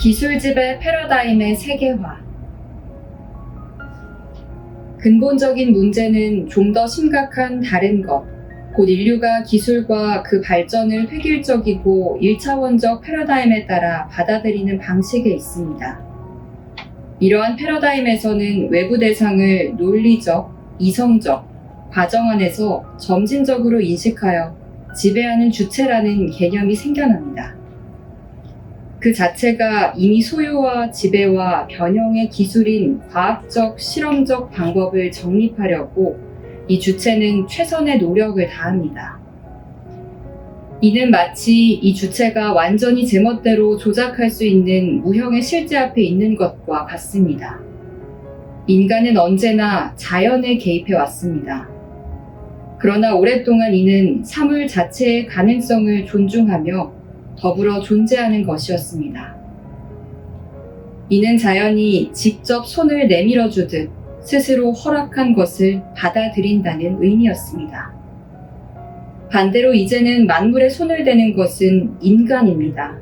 기술지배 패러다임의 세계화. 근본적인 문제는 좀 더 심각한 다른 것, 곧 인류가 기술과 그 발전을 획일적이고 일차원적 패러다임에 따라 받아들이는 방식에 있습니다. 이러한 패러다임에서는 외부 대상을 논리적, 이성적, 과정 안에서 점진적으로 인식하여 지배하는 주체라는 개념이 생겨납니다. 그 자체가 이미 소유와 지배와 변형의 기술인 과학적, 실험적 방법을 정립하려고 이 주체는 최선의 노력을 다합니다. 이는 마치 이 주체가 완전히 제멋대로 조작할 수 있는 무형의 실제 앞에 있는 것과 같습니다. 인간은 언제나 자연에 개입해 왔습니다. 그러나 오랫동안 이는 사물 자체의 가능성을 존중하며 더불어 존재하는 것이었습니다. 이는 자연이 직접 손을 내밀어 주듯 스스로 허락한 것을 받아들인다는 의미였습니다. 반대로 이제는 만물에 손을 대는 것은 인간입니다.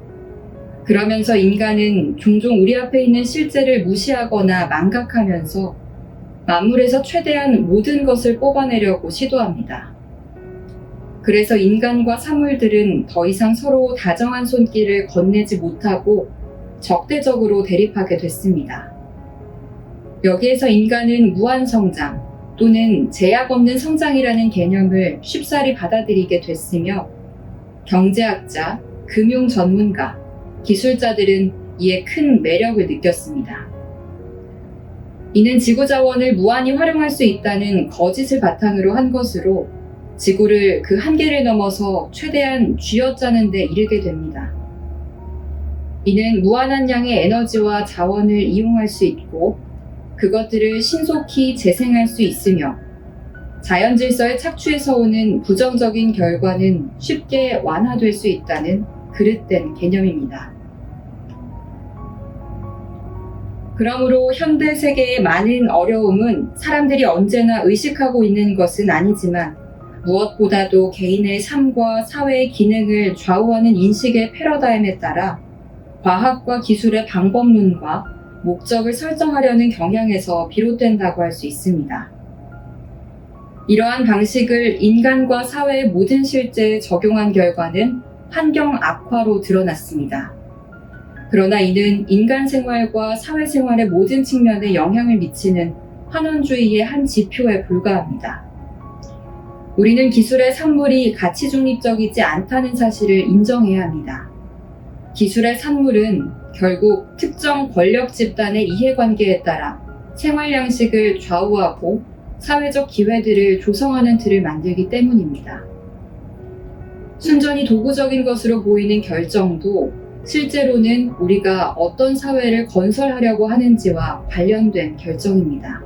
그러면서 인간은 종종 우리 앞에 있는 실제를 무시하거나 망각하면서 만물에서 최대한 모든 것을 뽑아내려고 시도합니다. 그래서 인간과 사물들은 더 이상 서로 다정한 손길을 건네지 못하고 적대적으로 대립하게 됐습니다. 여기에서 인간은 무한성장 또는 제약 없는 성장이라는 개념을 쉽사리 받아들이게 됐으며 경제학자, 금융 전문가, 기술자들은 이에 큰 매력을 느꼈습니다. 이는 지구 자원을 무한히 활용할 수 있다는 거짓을 바탕으로 한 것으로 지구를 그 한계를 넘어서 최대한 쥐어짜는 데 이르게 됩니다. 이는 무한한 양의 에너지와 자원을 이용할 수 있고 그것들을 신속히 재생할 수 있으며 자연 질서에 착취해서 오는 부정적인 결과는 쉽게 완화될 수 있다는 그릇된 개념입니다. 그러므로 현대 세계의 많은 어려움은 사람들이 언제나 의식하고 있는 것은 아니지만 무엇보다도 개인의 삶과 사회의 기능을 좌우하는 인식의 패러다임에 따라 과학과 기술의 방법론과 목적을 설정하려는 경향에서 비롯된다고 할 수 있습니다. 이러한 방식을 인간과 사회의 모든 실제에 적용한 결과는 환경 악화로 드러났습니다. 그러나 이는 인간 생활과 사회 생활의 모든 측면에 영향을 미치는 환원주의의 한 지표에 불과합니다. 우리는 기술의 산물이 가치 중립적이지 않다는 사실을 인정해야 합니다. 기술의 산물은 결국 특정 권력 집단의 이해관계에 따라 생활 양식을 좌우하고 사회적 기회들을 조성하는 틀을 만들기 때문입니다. 순전히 도구적인 것으로 보이는 결정도 실제로는 우리가 어떤 사회를 건설하려고 하는지와 관련된 결정입니다.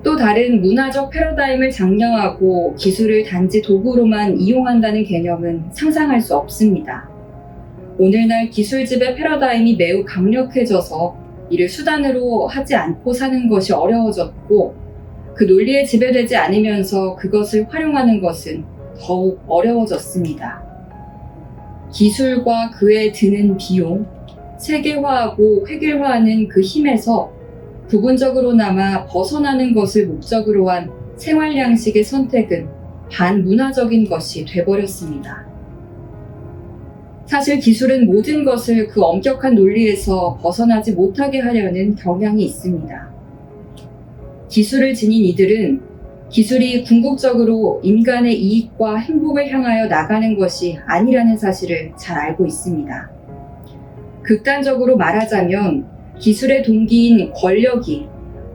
또 다른 문화적 패러다임을 장려하고 기술을 단지 도구로만 이용한다는 개념은 상상할 수 없습니다. 오늘날 기술지배 패러다임이 매우 강력해져서 이를 수단으로 하지 않고 사는 것이 어려워졌고 그 논리에 지배되지 않으면서 그것을 활용하는 것은 더욱 어려워졌습니다. 기술과 그에 드는 비용, 세계화하고 획일화하는 그 힘에서 부분적으로나마 벗어나는 것을 목적으로 한 생활 양식의 선택은 반문화적인 것이 돼버렸습니다. 사실 기술은 모든 것을 그 엄격한 논리에서 벗어나지 못하게 하려는 경향이 있습니다. 기술을 지닌 이들은 기술이 궁극적으로 인간의 이익과 행복을 향하여 나가는 것이 아니라는 사실을 잘 알고 있습니다. 극단적으로 말하자면 기술의 동기인 권력이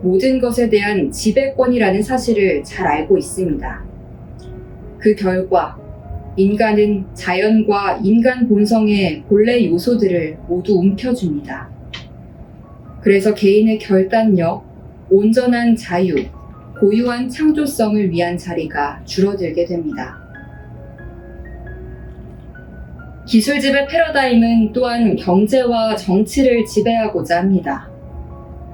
모든 것에 대한 지배권이라는 사실을 잘 알고 있습니다. 그 결과 인간은 자연과 인간 본성의 본래 요소들을 모두 움켜줍니다. 그래서 개인의 결단력, 온전한 자유, 고유한 창조성을 위한 자리가 줄어들게 됩니다. 기술 지배 패러다임은 또한 경제와 정치를 지배하고자 합니다.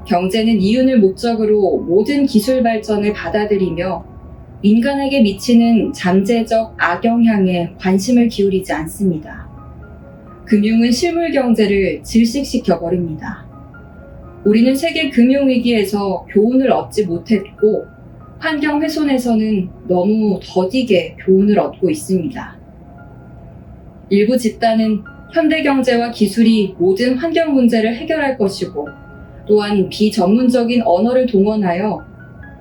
경제는 이윤을 목적으로 모든 기술 발전을 받아들이며 인간에게 미치는 잠재적 악영향에 관심을 기울이지 않습니다. 금융은 실물 경제를 질식시켜 버립니다. 우리는 세계 금융위기에서 교훈을 얻지 못했고 환경 훼손에서는 너무 더디게 교훈을 얻고 있습니다. 일부 집단은 현대 경제와 기술이 모든 환경 문제를 해결할 것이고 또한 비전문적인 언어를 동원하여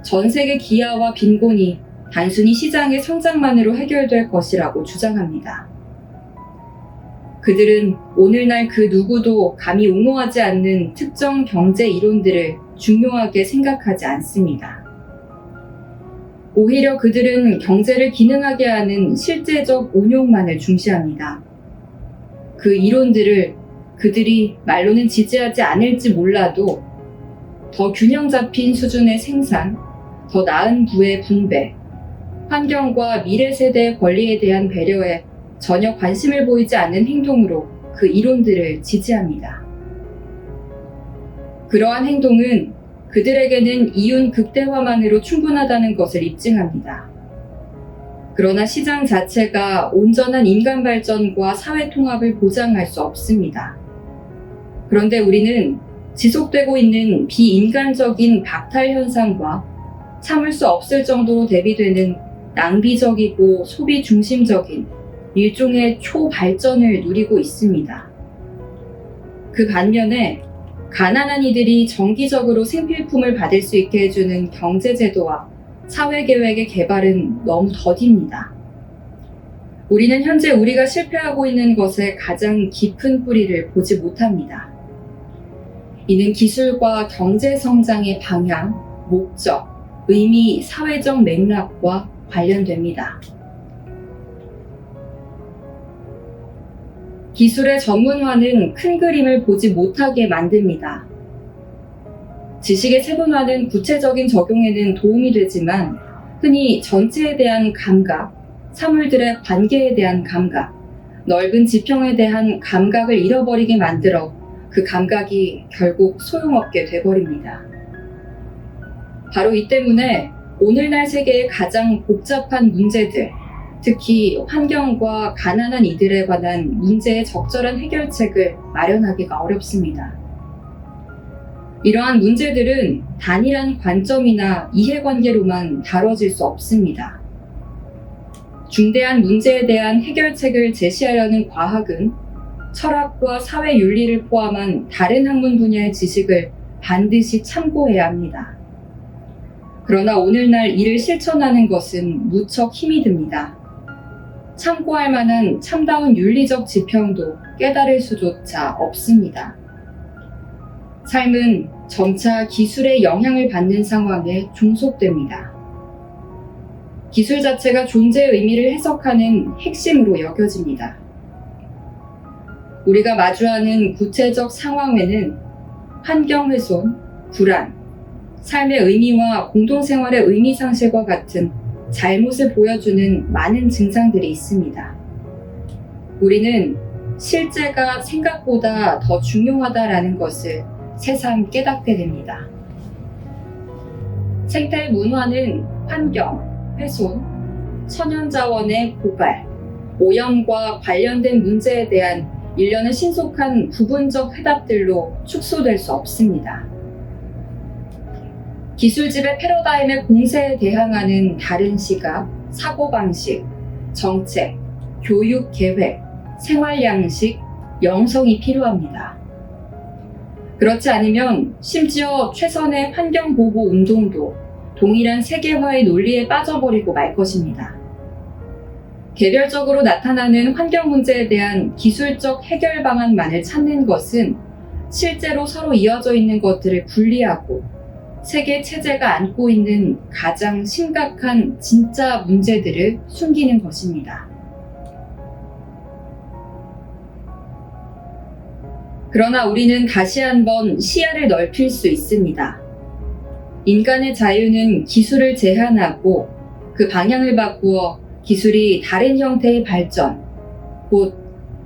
전 세계 기아와 빈곤이 단순히 시장의 성장만으로 해결될 것이라고 주장합니다. 그들은 오늘날 그 누구도 감히 옹호하지 않는 특정 경제 이론들을 중요하게 생각하지 않습니다. 오히려 그들은 경제를 기능하게 하는 실제적 운용만을 중시합니다. 그 이론들을 그들이 말로는 지지하지 않을지 몰라도 더 균형 잡힌 수준의 생산, 더 나은 부의 분배, 환경과 미래 세대의 권리에 대한 배려에 전혀 관심을 보이지 않는 행동으로 그 이론들을 지지합니다. 그러한 행동은 그들에게는 이윤 극대화만으로 충분하다는 것을 입증합니다. 그러나 시장 자체가 온전한 인간 발전과 사회 통합을 보장할 수 없습니다. 그런데 우리는 지속되고 있는 비인간적인 박탈 현상과 참을 수 없을 정도로 대비되는 낭비적이고 소비 중심적인 일종의 초발전을 누리고 있습니다. 그 반면에 가난한 이들이 정기적으로 생필품을 받을 수 있게 해주는 경제제도와 사회계획의 개발은 너무 더딥니다. 우리는 현재 우리가 실패하고 있는 것의 가장 깊은 뿌리를 보지 못합니다. 이는 기술과 경제 성장의 방향, 목적, 의미, 사회적 맥락과 관련됩니다. 기술의 전문화는 큰 그림을 보지 못하게 만듭니다. 지식의 세분화는 구체적인 적용에는 도움이 되지만 흔히 전체에 대한 감각, 사물들의 관계에 대한 감각, 넓은 지평에 대한 감각을 잃어버리게 만들어 그 감각이 결국 소용없게 돼버립니다. 바로 이 때문에 오늘날 세계의 가장 복잡한 문제들, 특히 환경과 가난한 이들에 관한 문제의 적절한 해결책을 마련하기가 어렵습니다. 이러한 문제들은 단일한 관점이나 이해관계로만 다뤄질 수 없습니다. 중대한 문제에 대한 해결책을 제시하려는 과학은 철학과 사회윤리를 포함한 다른 학문 분야의 지식을 반드시 참고해야 합니다. 그러나 오늘날 이를 실천하는 것은 무척 힘이 듭니다. 참고할 만한 참다운 윤리적 지평도 깨달을 수조차 없습니다. 삶은 점차 기술의 영향을 받는 상황에 종속됩니다. 기술 자체가 존재의 의미를 해석하는 핵심으로 여겨집니다. 우리가 마주하는 구체적 상황에는 환경 훼손, 불안, 삶의 의미와 공동생활의 의미 상실과 같은 잘못을 보여주는 많은 증상들이 있습니다. 우리는 실제가 생각보다 더 중요하다라는 것을 새삼 깨닫게 됩니다. 생태 문화는 환경, 훼손, 천연자원의 고갈, 오염과 관련된 문제에 대한 일련의 신속한 부분적 해답들로 축소될 수 없습니다. 기술집의 패러다임의 공세에 대항하는 다른 시각, 사고방식, 정책, 교육 계획, 생활 양식, 영성이 필요합니다. 그렇지 않으면 심지어 최선의 환경보호 운동도 동일한 세계화의 논리에 빠져버리고 말 것입니다. 개별적으로 나타나는 환경 문제에 대한 기술적 해결 방안만을 찾는 것은 실제로 서로 이어져 있는 것들을 분리하고 세계 체제가 안고 있는 가장 심각한 진짜 문제들을 숨기는 것입니다. 그러나 우리는 다시 한번 시야를 넓힐 수 있습니다. 인간의 자유는 기술을 제한하고 그 방향을 바꾸어 기술이 다른 형태의 발전, 곧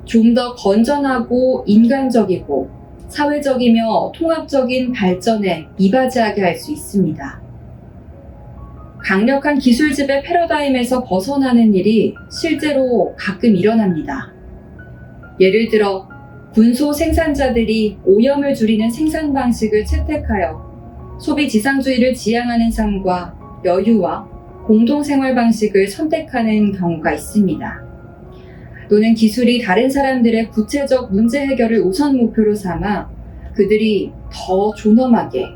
좀 더 건전하고 인간적이고 사회적이며 통합적인 발전에 이바지하게 할 수 있습니다. 강력한 기술집의 패러다임에서 벗어나는 일이 실제로 가끔 일어납니다. 예를 들어 군소 생산자들이 오염을 줄이는 생산 방식을 채택하여 소비 지상주의를 지향하는 삶과 여유와 공동생활 방식을 선택하는 경우가 있습니다. 또는 기술이 다른 사람들의 구체적 문제 해결을 우선 목표로 삼아 그들이 더 존엄하게,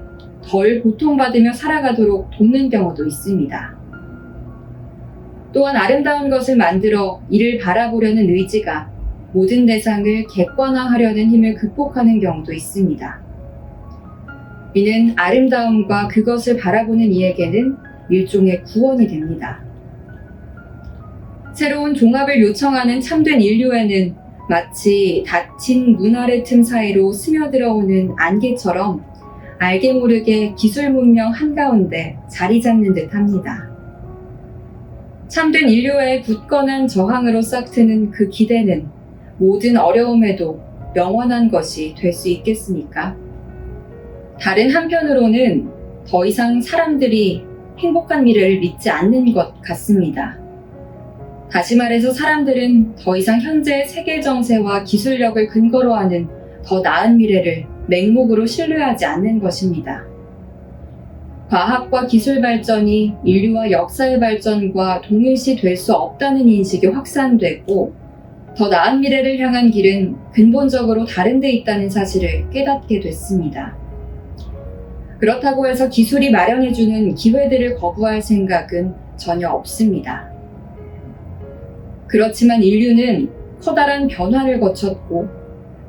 덜 고통받으며 살아가도록 돕는 경우도 있습니다. 또한 아름다운 것을 만들어 이를 바라보려는 의지가 모든 대상을 객관화하려는 힘을 극복하는 경우도 있습니다. 이는 아름다움과 그것을 바라보는 이에게는 일종의 구원이 됩니다. 새로운 종합을 요청하는 참된 인류에는 마치 닫힌 문 아래 틈 사이로 스며들어오는 안개처럼 알게 모르게 기술 문명 한가운데 자리 잡는 듯 합니다. 참된 인류의 굳건한 저항으로 싹트는 그 기대는 모든 어려움에도 영원한 것이 될 수 있겠습니까? 다른 한편으로는 더 이상 사람들이 행복한 미래를 믿지 않는 것 같습니다. 다시 말해서 사람들은 더 이상 현재의 세계 정세와 기술력을 근거로 하는 더 나은 미래를 맹목으로 신뢰하지 않는 것입니다. 과학과 기술 발전이 인류와 역사의 발전과 동일시 될 수 없다는 인식이 확산됐고, 더 나은 미래를 향한 길은 근본적으로 다른 데 있다는 사실을 깨닫게 됐습니다. 그렇다고 해서 기술이 마련해주는 기회들을 거부할 생각은 전혀 없습니다. 그렇지만 인류는 커다란 변화를 거쳤고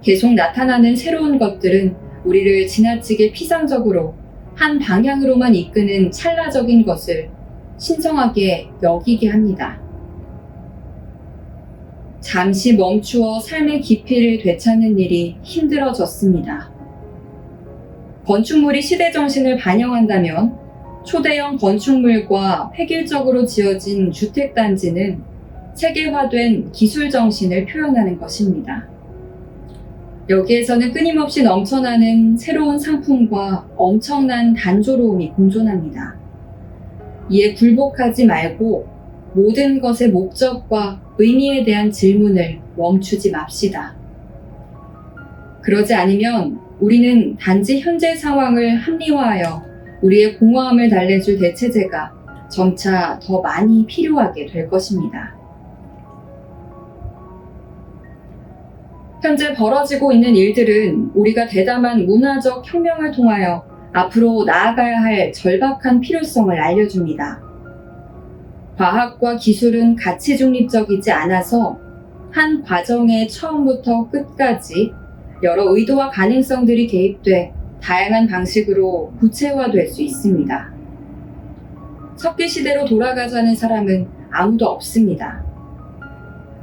계속 나타나는 새로운 것들은 우리를 지나치게 피상적으로 한 방향으로만 이끄는 찰나적인 것을 신성하게 여기게 합니다. 잠시 멈추어 삶의 깊이를 되찾는 일이 힘들어졌습니다. 건축물이 시대 정신을 반영한다면 초대형 건축물과 획일적으로 지어진 주택단지는 체계화된 기술 정신을 표현하는 것입니다. 여기에서는 끊임없이 넘쳐나는 새로운 상품과 엄청난 단조로움이 공존합니다. 이에 굴복하지 말고 모든 것의 목적과 의미에 대한 질문을 멈추지 맙시다. 그러지 않으면 우리는 단지 현재 상황을 합리화하여 우리의 공허함을 달래줄 대체제가 점차 더 많이 필요하게 될 것입니다. 현재 벌어지고 있는 일들은 우리가 대담한 문화적 혁명을 통하여 앞으로 나아가야 할 절박한 필요성을 알려줍니다. 과학과 기술은 가치 중립적이지 않아서 한 과정의 처음부터 끝까지 여러 의도와 가능성들이 개입돼 다양한 방식으로 구체화될 수 있습니다. 석기 시대로 돌아가자는 사람은 아무도 없습니다.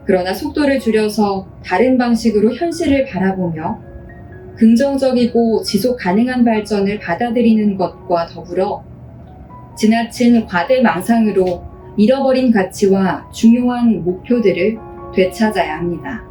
그러나 속도를 줄여서 다른 방식으로 현실을 바라보며 긍정적이고 지속 가능한 발전을 받아들이는 것과 더불어 지나친 과대망상으로 잃어버린 가치와 중요한 목표들을 되찾아야 합니다.